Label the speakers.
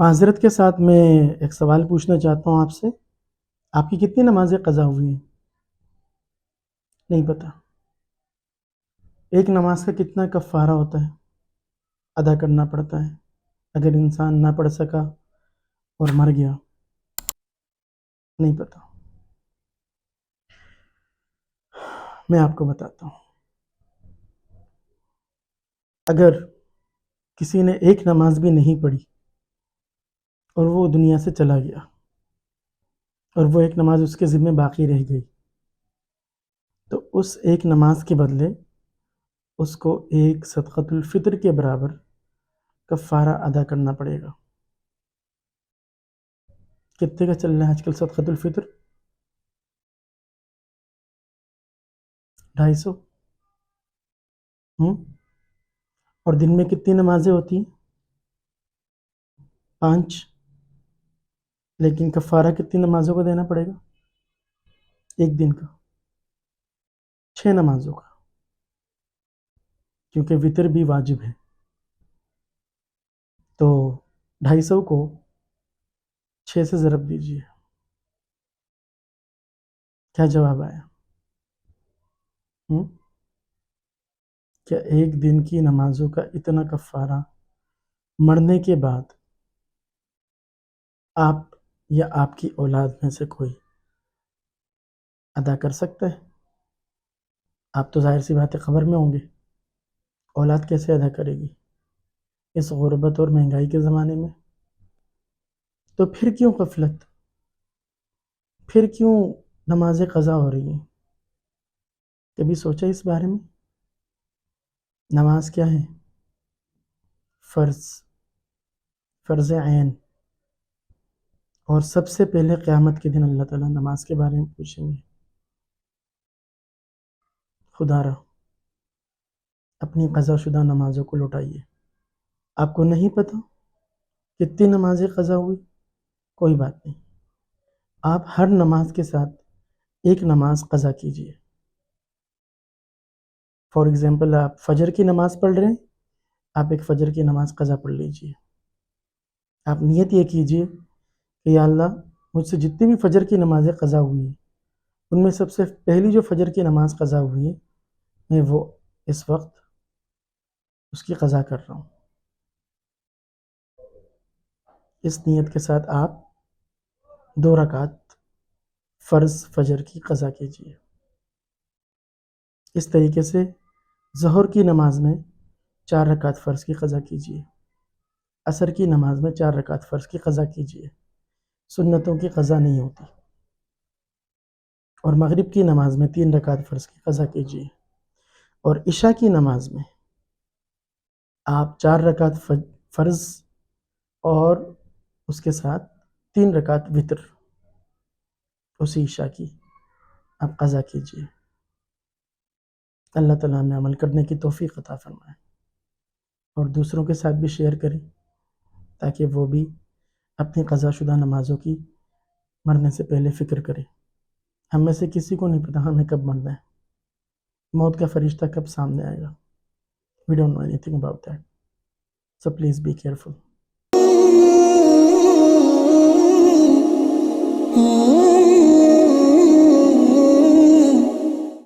Speaker 1: معذرت کے ساتھ میں ایک سوال پوچھنا چاہتا ہوں آپ سے. آپ کی کتنی نمازیں قضا ہوئی ہیں؟ نہیں پتہ. ایک نماز کا کتنا کفارہ ہوتا ہے، ادا کرنا پڑتا ہے اگر انسان نہ پڑھ سکا اور مر گیا؟ نہیں پتہ. میں آپ کو بتاتا ہوں. اگر کسی نے ایک نماز بھی نہیں پڑھی اور وہ دنیا سے چلا گیا اور وہ ایک نماز اس کے ذمہ باقی رہ گئی، تو اس ایک نماز کے بدلے اس کو ایک صدقۃ الفطر کے برابر کفارہ ادا کرنا پڑے گا. کتنے کا چل رہا ہے آج کل صدقۃ الفطر؟ 250. اور دن میں کتنی نمازیں ہوتی ہیں؟ 5. لیکن کفارہ کتنی نمازوں کا دینا پڑے گا؟ ایک دن کا 6 نمازوں کا، کیونکہ وطر بھی واجب ہے. تو 250 کو 6 سے ضرب دیجیے. کیا جواب آیا؟ کیا ایک دن کی نمازوں کا اتنا کفارہ مرنے کے بعد آپ یا آپ کی اولاد میں سے کوئی ادا کر سکتا ہے؟ آپ تو ظاہر سی بات ہے خبر میں ہوں گے. اولاد کیسے ادا کرے گی اس غربت اور مہنگائی کے زمانے میں؟ تو پھر کیوں غفلت؟ پھر کیوں نمازیں قضا ہو رہی ہیں؟ کبھی سوچا اس بارے میں؟ نماز کیا ہے؟ فرض عین. اور سب سے پہلے قیامت کے دن اللہ تعالیٰ نماز کے بارے میں پوچھیں گے. خدا را اپنی قضا شدہ نمازوں کو لوٹائیے. آپ کو نہیں پتہ کتنی نمازیں قضا ہوئی؟ کوئی بات نہیں، آپ ہر نماز کے ساتھ ایک نماز قضا کیجیے. فار ایگزامپل آپ فجر کی نماز پڑھ رہے ہیں، آپ ایک فجر کی نماز قضا پڑھ لیجیے. آپ نیت یہ کیجیے کہ یا اللہ مجھ سے جتنی بھی فجر کی نمازیں قضا ہوئی ہیں ان میں سب سے پہلی جو فجر کی نماز قضا ہوئی ہے میں وہ اس وقت اس کی قضا کر رہا ہوں. اس نیت کے ساتھ آپ 2 رکعت فرض فجر کی قضا کیجیے. اس طریقے سے ظہر کی نماز میں 4 رکعت فرض کی قضا کیجیے. عصر کی نماز میں 4 رکعت فرض کی قضا کیجیے. سنتوں کی قضا نہیں ہوتی. اور مغرب کی نماز میں 3 رکعت فرض کی قضا کیجیے. اور عشاء کی نماز میں آپ 4 رکعت فرض اور اس کے ساتھ 3 رکعت وتر اسی عشاء کی آپ قضا کیجیے. اللہ تعالیٰ ہمیں عمل کرنے کی توفیق عطا فرمائے اور دوسروں کے ساتھ بھی شیئر کریں تاکہ وہ بھی اپنی قضا شدہ نمازوں کی مرنے سے پہلے فکر کریں. ہم میں سے کسی کو نہیں پتہ ہمیں کب مرنا ہے، موت کا فرشتہ کب سامنے آئے گا. We don't know anything about that. So please be careful.